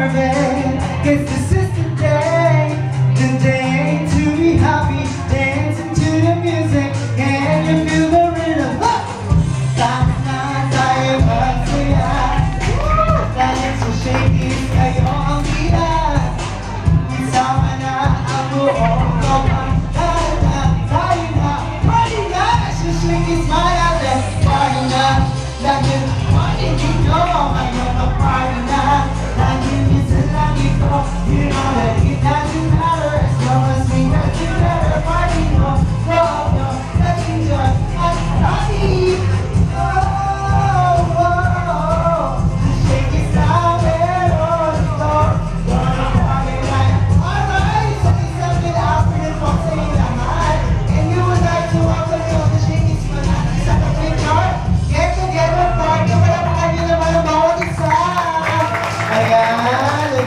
perfect. 'Cause this is the day to be happy. Dancing to the music, can you feel the rhythm? Bakit na tayo magsaya? Dahil sa shakies kayo ang biyan. Isama na ang buong kapag. Tayo na, party na! Sa shakies mayroon, party na. Dahil party dito, ngayon ang party na. Dahil minsan lang ito, you know that it doesn't matter. As long as we get together, party no, no, no. Let's enjoy and party.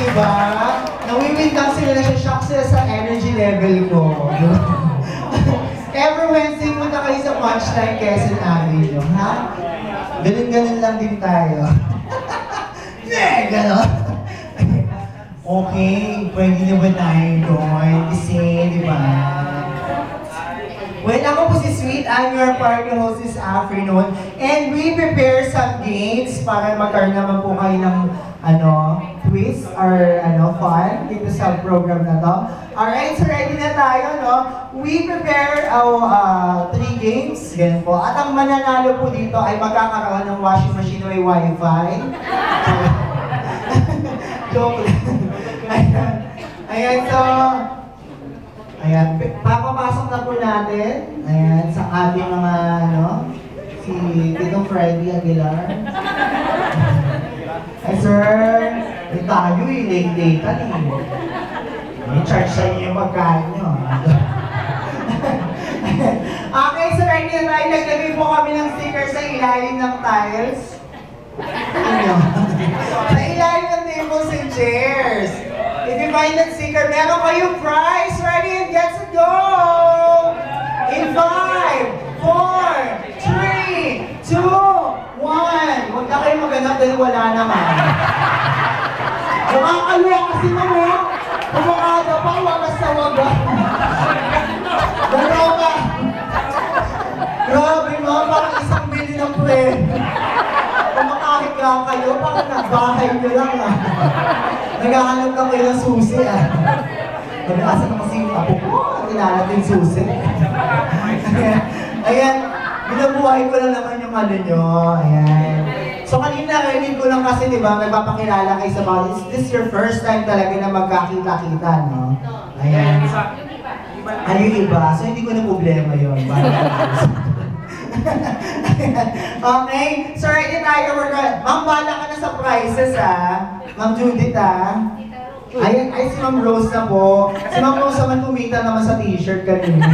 Diba? Nawiwin lang sila, nasa-shock sila sa energy level ko. Every Wednesday punta kayo sa Punchline Quezon Avenue, ha? Ganun-ganun lang din tayo. Gano'n. Okay, pwede na ba tayo doon? Kasi, di ba? Well, ako po si Sweet, I'm your party host this afternoon. And we prepare some games para magkaroon naman po kayo ng quiz or fun dito sa program na to. Alright, so ready na tayo, no? We prepare 3 games, ganun po. At ang mananalo po dito ay magkakaroon ng washing machine may wifi. Joke lang. Ayan, so... Ayan, papapasok na po natin. Ayan, sa ating mga, si Tito Freddy Aguilar. Ay, sir, may tayo late-late may charge sa inyo yung pagkain nyo. Okay, so ready na tayo. Naglagay po kami ng sticker sa ilalim ng tiles. Sa ilalim ng tables and chairs. If you find that sticker, meron kayong prize. Ready and get to go! In 5, 4, 3, 2, 1. Huwag na kayo maganap dahil wala naman. Nakakaluwa kasi naman. Kumakada pa, wagas sa wagas. Gano'n ka. Grabe mo, parang isang bili ng friend. Kumakahit lang kayo, parang nagbahay nyo lang ah. Naghahanap ka kayo ng susi ah. Nag-asa na kasi yung apo ko, kilala natin susi. Ayan, binabuhay ko lang naman yung nyo. Ayan. So kanina, rinig ko lang kasi, di ba, nagpapakilala kayo sa mga, is this your first time talaga na magkakita-kita, no? Ayan. Ano yung iba? So hindi ko na problema yun. Okay, so ready tayo. Ma'am, bala ka na sa prizes, ha? Ma'am Judith, ha? Ay, si Ma'am Rose na po. Si Ma'am Rose naman kumita naman sa t-shirt kanina.